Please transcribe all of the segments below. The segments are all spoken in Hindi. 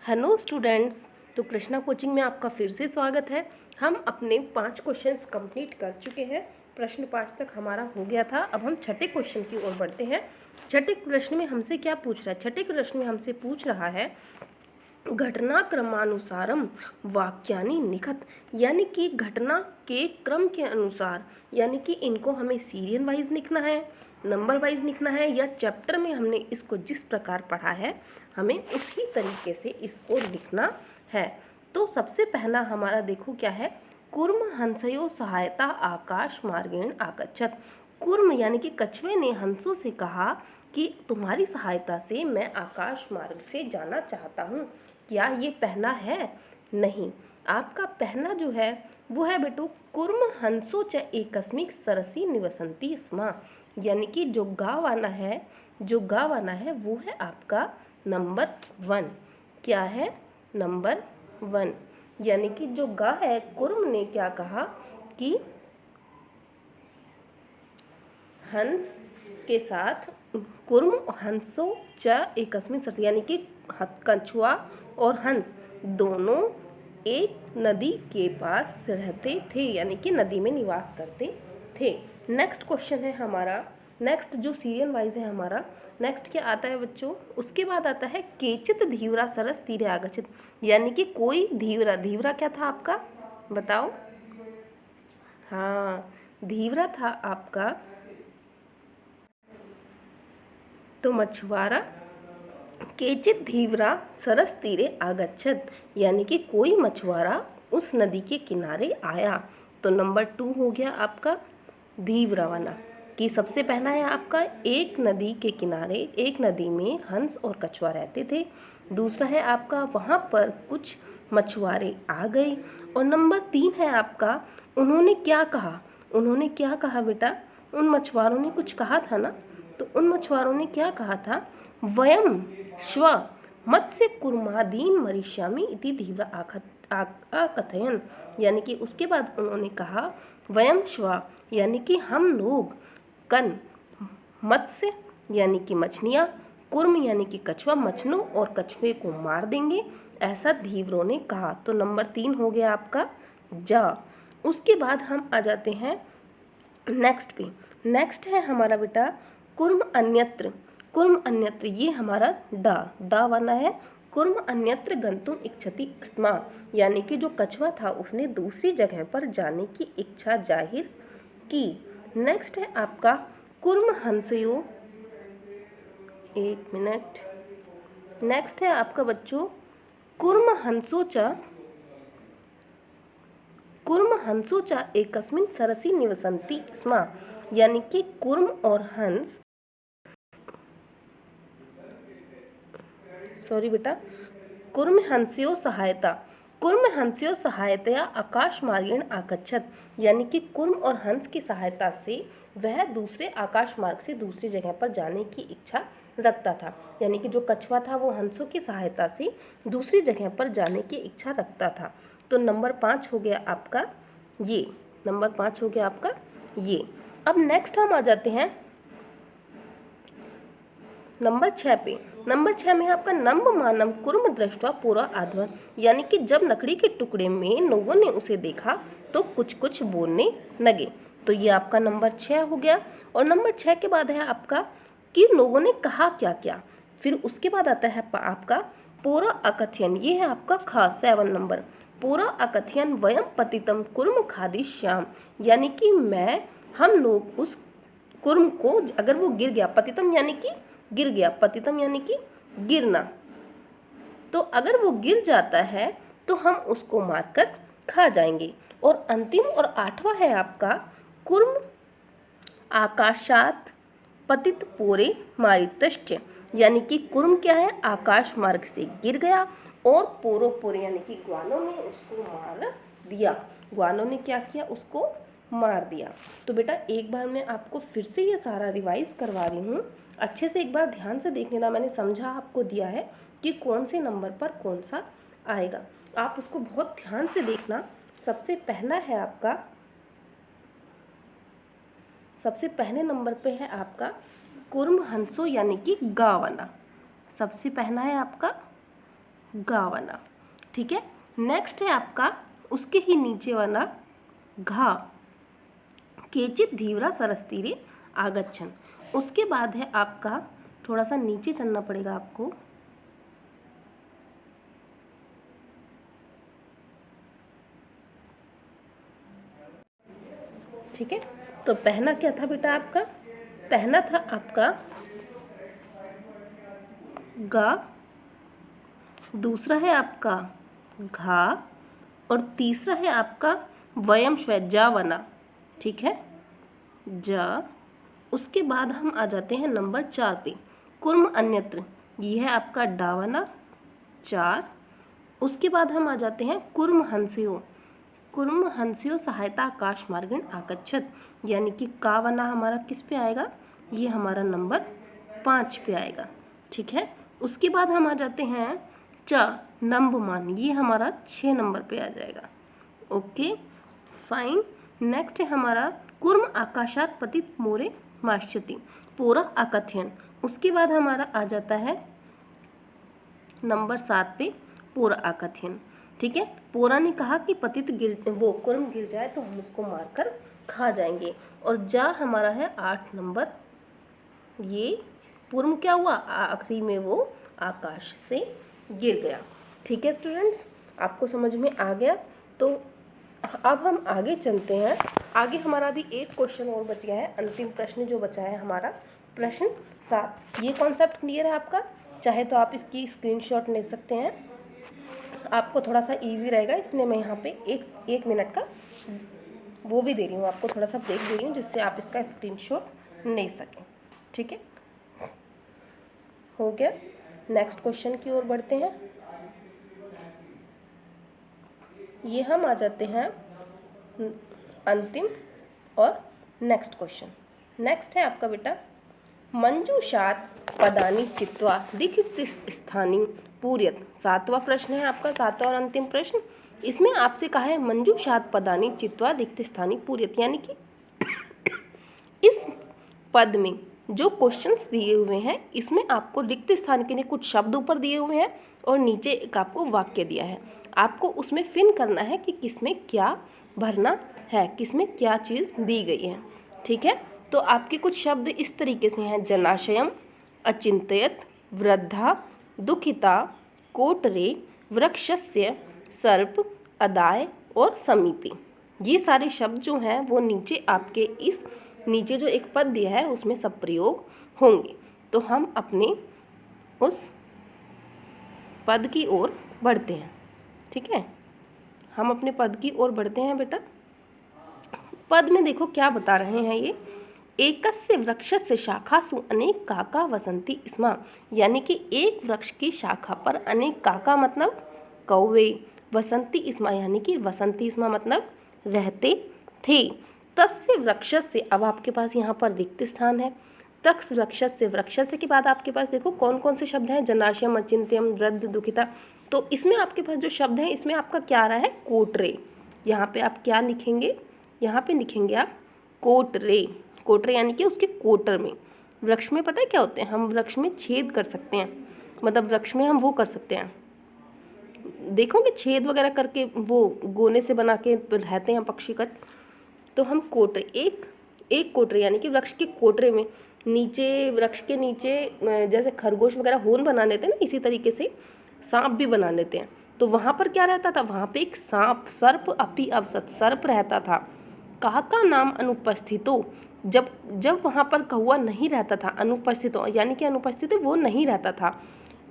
Hello students. तो कृष्णा कोचिंग में आपका फिर से स्वागत है। हम अपने 5 क्वेश्चंस कंप्लीट कर चुके हैं। प्रश्न 5 तक हमारा हो गया था। अब हम छठे क्वेश्चन की ओर बढ़ते हैं। छठे प्रश्न में हमसे क्या पूछ रहा है? छठे प्रश्न में हमसे पूछ रहा है घटनाक्रमानुसारम वाक्यानि निखत, यानी कि घटना के क्रम के अनुसार, यानी कि इनको हमें सीरियल वाइज लिखना है, नंबर वाइज लिखना है, या चैप्टर में हमने इसको जिस प्रकार पढ़ा है हमें उसी तरीके से इसको लिखना है। तो सबसे पहला हमारा देखो क्या है, कुर्म हंसयो सहायता आकाश मार्गेण आगच्छत। कुर्म यानी कि कछुए ने हंसों से कहा कि तुम्हारी सहायता से मैं आकाश मार्ग से जाना चाहता हूँ। क्या ये पहला है? नहीं। आपका पहला जो है वो है बेटू कुर्म हंसो च एकस्मिक सरसी निवसंती स्म, यानी कि जो गाँव आना है वो है आपका नंबर 1। क्या है? नंबर 1। यानी कि जो गा है, कुर्म ने क्या कहा कि हंस के साथ कुर्म हंसो च एकस्मिन सरसी, यानी कि कछुआ और हंस दोनों एक नदी के पास रहते थे, यानी कि नदी में निवास करते थे। नेक्स्ट क्वेश्चन है हमारा, नेक्स्ट जो सीरियल वाइज है हमारा, नेक्स्ट क्या आता है बच्चों? उसके बाद आता है केचित धीवरा सरस तीरे आगच्छित, यानी कि कोई धीवरा। धीवरा क्या था आपका? बताओ। हाँ, धीवरा था आपका तो मछुआरा। केचित धीवरा सरस तीरे आगच्छत, यानी कि कोई मछुआरा उस नदी के किनारे आया। तो नंबर 2 हो गया आपका धीवरा वाला। कि सबसे पहला है आपका एक नदी के किनारे, एक नदी में हंस और कछुआ रहते थे। दूसरा है आपका वहाँ पर कुछ मछुआरे आ गए। और नंबर 3 है आपका उन्होंने क्या कहा? उन्होंने क्या कहा बेटा? उन मछुआरों ने कुछ कहा था ना, तो उन मछुआरों ने क्या कहा था? वयम श्व मत्स्य कुर्मादीन मरिष्यामि इति धीवरा आकथयन, यानी कि उसके बाद उन्होंने कहा वयम श्व, यानी कि हम लोग कन मत्स्य यानी कि मछलियाँ, कुर्म यानी कि कछुआ, मछलू और कछुए को मार देंगे, ऐसा धीवरों ने कहा। तो नंबर 3 हो गया आपका जा। उसके बाद हम आ जाते हैं नेक्स्ट पे। नेक्स्ट है हमारा बेटा कुर्म अन्यत्र। कुर्म अन्यत्र ये हमारा डा वाला है। कुर्म अन्यत्र गंतुम इच्छति स्म, यानी कि जो कछुआ था उसने दूसरी जगह पर जाने की इच्छा जाहिर की। नेक्स्ट है आपका कुर्म हंसयो, एक मिनट। नेक्स्ट है आपका बच्चों कुर्म हंसो च एकस्मिन सरसी निवसंती स्म, यानी कि कुर्म और हंस, सॉरी बेटा, कुर्म हंस्यो सहायतया आकाश मार्गेण आगच्छत, यानी कि कुर्म और हंस की सहायता से वह दूसरे आकाश मार्ग से दूसरी जगह पर जाने की इच्छा रखता था। यानी कि जो कछुआ था वो हंसों की सहायता से दूसरी जगह पर जाने की इच्छा रखता था। तो नंबर 5 हो गया आपका ये, नंबर 5 हो गया आपका ये। अब नेक्स्ट हम आ जाते हैं नंबर 6 पे। नंबर 6 में आपका नम्ब मानम कुर्म दृष्टवा पूरा आध्वन, यानी कि जब लकड़ी के टुकड़े में लोगों ने उसे देखा तो कुछ कुछ बोलने लगे। तो ये आपका नंबर 6 हो गया। और नंबर 6 के बाद है आपका कि लोगों ने कहा क्या क्या। फिर उसके बाद आता है आपका पूरा अकथयन, ये है आपका खास 7 नंबर। पूरा अकथयन वयम पतितम कुर्म खादिश्याम, यानी कि हम लोग उस कुर्म को, अगर वो गिर गया, पतितम यानी कि गिर गया, पतितम यानी कि गिरना, तो अगर वो गिर जाता है तो हम उसको मारकर खा जाएंगे। और अंतिम और 8वां है आपका कुर्म आकाशात पतित पोरे मारितश्च, यानी कि कुर्म क्या है? आकाश मार्ग से गिर गया और पोरो पोरे यानी कि ग्वालों ने उसको मार दिया। ग्वालों ने क्या किया? उसको मार दिया। तो बेटा एक बार मैं आपको फिर से ये सारा रिवाइज करवा रही हूँ, अच्छे से एक बार ध्यान से देख लेना। मैंने समझा आपको दिया है कि कौन से नंबर पर कौन सा आएगा, आप उसको बहुत ध्यान से देखना। सबसे पहला है आपका, सबसे पहले नंबर पे है आपका कुर्म हंसो यानी कि गा वाला। सबसे पहला है आपका गा वाला। ठीक है, नेक्स्ट है आपका उसके ही नीचे वाला घा, केचित धीवरा सरसतीरे आगच्छन। उसके बाद है आपका, थोड़ा सा नीचे चलना पड़ेगा आपको, ठीक है। तो पहला क्या था बेटा आपका, पहला था आपका गा, दूसरा है आपका घा, और तीसरा है आपका वयम श्वै जा वना। ठीक है, जा। उसके बाद हम आ जाते हैं नंबर 4 पे, कुर्म अन्यत्र, ये है आपका डावना 4। उसके बाद हम आ जाते हैं कुर्म हंस्यो, कुर्म हंस्यो सहायता आकाश मार्गण आगच्छत, यानी कि कावना हमारा किस पे आएगा, ये हमारा नंबर 5 पे आएगा। ठीक है, उसके बाद हम आ जाते हैं च नंबमान, ये हमारा 6 नंबर पे आ जाएगा। Okay fine. नेक्स्ट है हमारा कुर्म आकाशात पतित मोरे माश्यति, पूरा अकथयन। उसके बाद हमारा आ जाता है नंबर 7 पे पूरा अकथयन। ठीक है, पूरा ने कहा कि पतित वो कुर्म गिर जाए तो हम उसको मारकर खा जाएंगे। और जा हमारा है 8 नंबर, ये पूर्व क्या हुआ, आखिरी में वो आकाश से गिर गया। ठीक है स्टूडेंट्स, आपको समझ में आ गया। तो अब हम आगे चलते हैं। आगे हमारा भी एक क्वेश्चन और बच गया है, अंतिम प्रश्न जो बचा है हमारा प्रश्न 7। ये कॉन्सेप्ट क्लियर है आपका, चाहे तो आप इसकी स्क्रीनशॉट ले सकते हैं, आपको थोड़ा सा इजी रहेगा, इसलिए मैं यहाँ पे एक मिनट का वो भी दे रही हूँ, आपको थोड़ा सा ब्रेक दे रही हूँ जिससे आप इसका स्क्रीनशॉट ले सकें। ठीक है, हो गया। नेक्स्ट क्वेश्चन की ओर बढ़ते हैं। ये हम आ जाते हैं अंतिम और नेक्स्ट क्वेश्चन। नेक्स्ट है आपका बेटा, मंजूषात पदानी चित्वा दिखित स्थानी पूर्यत। 7वां प्रश्न है आपका, 7वां और अंतिम प्रश्न। इसमें आपसे कहा है मंजूषात पदानी चित्वा दिखित स्थानी पूर्यत, यानी कि इस पद में जो क्वेश्चंस दिए हुए हैं इसमें आपको रिक्त स्थान के लिए कुछ शब्द ऊपर दिए हुए हैं और नीचे एक आपको वाक्य दिया है। आपको उसमें फिल करना है कि किसमें क्या भरना है, किसमें क्या चीज़ दी गई है। ठीक है, तो आपके कुछ शब्द इस तरीके से हैं, जलाशयम, अचिंत्यत, वृद्धा, दुखिता, कोटरे, वृक्षस्य, सर्प, अदाय और समीपी। ये सारे शब्द जो हैं वो नीचे आपके इस नीचे जो एक पद दिया है उसमें सब प्रयोग होंगे। तो हम अपने उस पद की ओर बढ़ते हैं। ठीक है, हम अपने पद की ओर बढ़ते हैं बेटा। पद में देखो क्या बता रहे हैं ये, एकस्य वृक्षस्य शाखासु अनेक काका वसंती स्म, यानी कि एक वृक्ष की शाखा पर अनेक काका मतलब कौवे, वसंती स्म यानी कि वसंती स्म मतलब रहते थे। तस्य वृक्षस्य, अब आपके पास यहाँ पर रिक्त स्थान है, तक्ष वृक्षस्य, वृक्षस्य के बाद आपके पास देखो कौन कौन से शब्द हैं, जनाशयम, अचिंत्यम, वृद्ध, दुखिता। तो इसमें आपके पास जो शब्द हैं इसमें आपका क्या आ रहा है, कोटरे। यहाँ पे आप क्या लिखेंगे, यहाँ पे लिखेंगे आप कोटरे। कोटरे यानी कि उसके कोटर में। वृक्ष में पता है क्या होते हैं, हम वृक्ष में छेद कर सकते हैं, मतलब वृक्ष में हम वो कर सकते हैं, देखोगे छेद वगैरह करके वो गोने से बना के रहते हैं पक्षीकट। तो हम कोटरे, एक कोटरे यानी कि वृक्ष के कोटरे में, नीचे वृक्ष के नीचे जैसे खरगोश वगैरह होन बना लेते हैं ना, इसी तरीके से सांप भी बना लेते हैं। तो वहाँ पर क्या रहता था, वहाँ पे एक सांप, सर्प अपि अवसत, सर्प रहता था। काका नाम अनुपस्थितो, जब वहाँ पर कौवा नहीं रहता था, अनुपस्थितो यानी कि अनुपस्थित वो नहीं रहता था।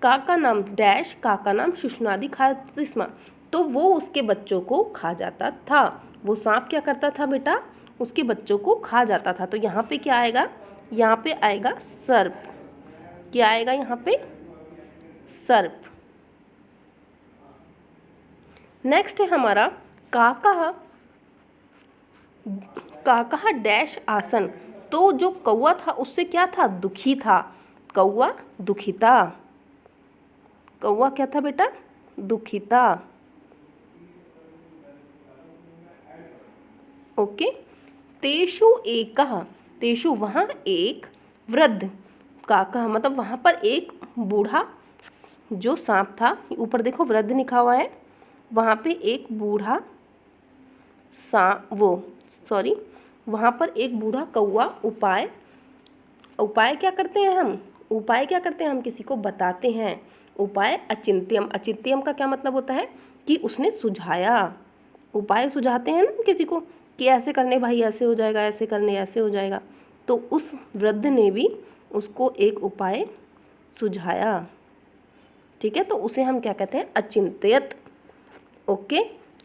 काका नाम डैश, काका नाम शुष्णादि खायते स्म, तो वो उसके बच्चों को खा जाता था। वो सांप क्या करता था बेटा, उसके बच्चों को खा जाता था। तो यहाँ पे क्या आएगा, यहाँ पे आएगा सर्प। क्या आएगा यहाँ पे, सर्प। नेक्स्ट है हमारा काका, काका डैश आसन, तो जो कौवा था उससे क्या था, दुखी था। कौवा दुखिता, कौवा क्या था बेटा, दुखिता। ओके, तेषु एकः, तेषु वहाँ एक, वृद्ध, काका मतलब वहाँ पर एक बूढ़ा जो सांप था, ऊपर देखो वृद्ध लिखा हुआ है, वहाँ पे एक बूढ़ा वहाँ पर एक बूढ़ा कौआ उपाय क्या करते हैं हम किसी को बताते हैं। उपाय अचिंत्यम, अचिंत्यम का क्या मतलब होता है कि उसने सुझाया। उपाय सुझाते हैं ना किसी को कि ऐसे करने भाई ऐसे हो जाएगा, ऐसे करने ऐसे हो जाएगा, तो उस वृद्ध ने भी उसको एक उपाय सुझाया। ठीक है, तो उसे हम क्या कहते हैं, अचिंत्यत। ओके,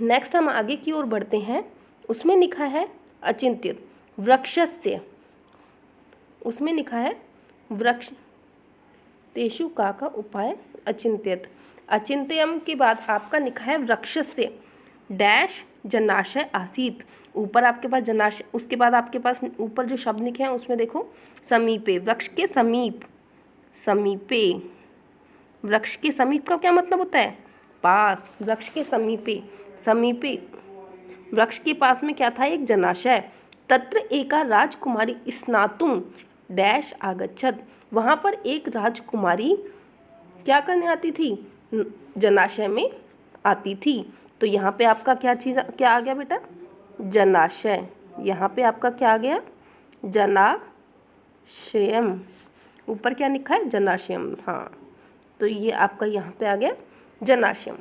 नेक्स्ट हम आगे की ओर बढ़ते हैं। उसमें लिखा है अचिंत्यत वृक्षस्य, उसमें लिखा है वृक्ष तेषु का उपाय अचिंत्यत। अचिंत्यम के बाद आपका लिखा है वृक्षस्य डैश जनाशय आसीत। ऊपर आपके पास जनाशय, उसके बाद आपके पास ऊपर जो शब्द लिखे हैं उसमें देखो समीपे, वृक्ष के समीप, समीपे, वृक्ष के समीप का क्या मतलब होता है, पास। वृक्ष के समीपे, समीपे वृक्ष के पास में क्या था, एक जलाशय। तत्र एका राजकुमारी स्नातुम डैश आगच्छत, वहाँ पर एक राजकुमारी क्या करने आती थी, जलाशय में आती थी। तो यहाँ पे आपका क्या आ गया बेटा, जलाशय। यहाँ पे आपका क्या आ गया, जलाशयम। ऊपर क्या लिखा है, जलाशयम, हाँ, तो ये आपका यहाँ पे आ गया जलाशयम।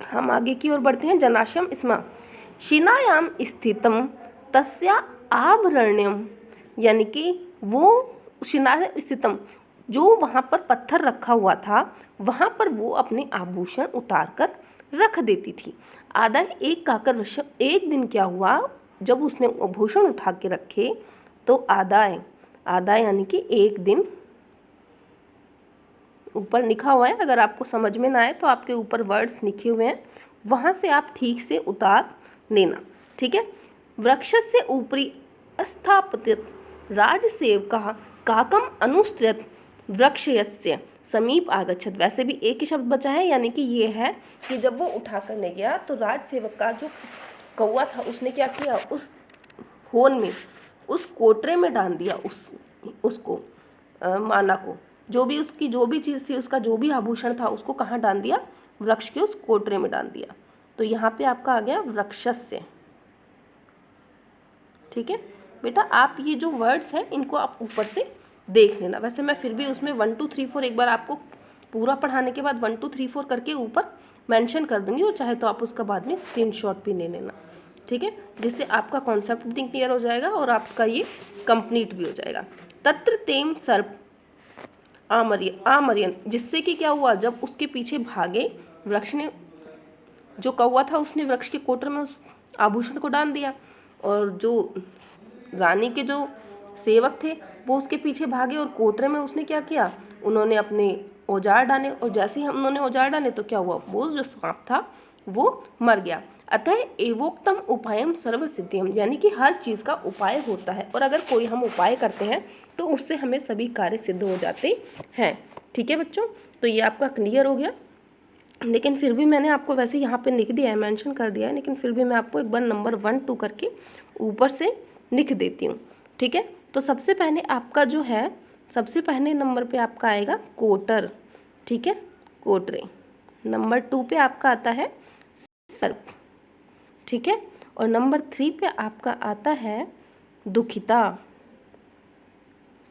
हम आगे की ओर बढ़ते हैं। जलाशयम स्म शिलायाम स्थितम तस्या आभरण्यम, यानी कि वो शिला स्थितम, जो वहाँ पर पत्थर रखा हुआ था वहाँ पर वो अपने आभूषण उतार कर रख देती थी। आदाय एक काकर वर्ष, एक दिन क्या हुआ, जब उसने आभूषण उठा के रखे तो आदाय यानी कि एक दिन, ऊपर लिखा हुआ है, अगर आपको समझ में ना आए तो आपके ऊपर वर्ड्स लिखे हुए हैं, वहाँ से आप ठीक से उतार लेना। ठीक है, वृक्षस्य ऊपरी स्थापित राजसेवकः काकम अनुसृत वृक्षस्य समीप आगच्छत। वैसे भी एक ही शब्द बचा है, यानी कि ये है कि जब वो उठा कर ले गया तो राजसेवक का जो कौवा था उसने क्या किया, उस होल में, उस कोटरे में डाल दिया उसको माला को, जो भी उसकी जो भी चीज़ थी, उसका जो भी आभूषण था, उसको कहाँ डाल दिया, वृक्ष के उस कोटरे में डाल दिया। तो यहाँ पे आपका आ गया वृक्षस्य। ठीक है बेटा, आप ये जो वर्ड्स हैं इनको आप ऊपर से देख लेना। वैसे मैं फिर भी उसमें 1 2 3 4 एक बार आपको पूरा पढ़ाने के बाद 1 2 3 4 करके ऊपर मेंशन कर दूंगी, और चाहे तो आप उसका बाद में स्क्रीनशॉट भी ले लेना। ठीक है, जिससे आपका कॉन्सेप्ट भी क्लियर हो जाएगा और आपका ये कंप्लीट भी हो जाएगा। तत्र तेम सर्प आमर्यन, जिससे कि क्या हुआ, जब उसके पीछे भागे वृक्ष ने, जो कौवा था उसने वृक्ष के कोटर में उस आभूषण को डाल दिया, और जो रानी के जो सेवक थे वो उसके पीछे भागे और कोटरे में उसने क्या किया, उन्होंने अपने औजार डाले, और जैसे ही उन्होंने औजार डाले तो क्या हुआ, वो जो सांप था वो मर गया। अतः एवोक्तम उपायम सर्वसिद्धियम, यानी कि हर चीज़ का उपाय होता है, और अगर कोई हम उपाय करते हैं तो उससे हमें सभी कार्य सिद्ध हो जाते हैं। ठीक है बच्चों, तो ये आपका क्लियर हो गया। लेकिन फिर भी मैंने आपको वैसे यहाँ पे लिख दिया है, मेंशन कर दिया है, लेकिन फिर भी मैं आपको एक बार नंबर 1 2 करके ऊपर से लिख देती हूँ। ठीक है, तो सबसे पहले आपका जो है, सबसे पहले नंबर पे आपका आएगा कोटर। ठीक है, कोटरे। नंबर 2 पे आपका आता है सर्प। ठीक है, और नंबर 3 पे आपका आता है दुखिता।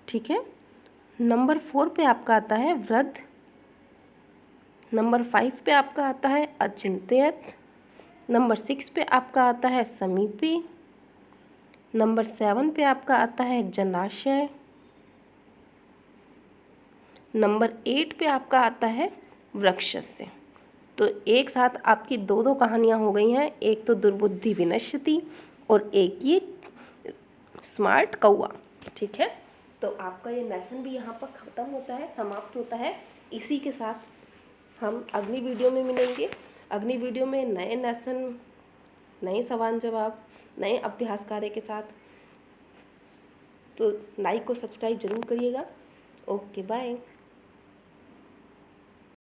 ठीक है, नंबर 4 पे आपका आता है वृद्ध। नंबर 5 पे आपका आता है अचिंत्यत। नंबर 6 पे आपका आता है समीपे। नंबर 7 पे आपका आता है जलाशय। नंबर 8 पे आपका आता है वृक्षस्य। तो एक साथ आपकी 2 कहानियाँ हो गई हैं, एक तो दुर्बुद्धि विनश्यति और एक ये स्मार्ट कौआ। ठीक है, तो आपका ये लेसन भी यहाँ पर ख़त्म होता है, समाप्त होता है। इसी के साथ हम अगली वीडियो में मिलेंगे। अगली वीडियो में नए लेसन, नए सवाल जवाब, नए अभ्यास कार्य के साथ। तो लाइक और सब्सक्राइब जरूर करिएगा। Okay, bye.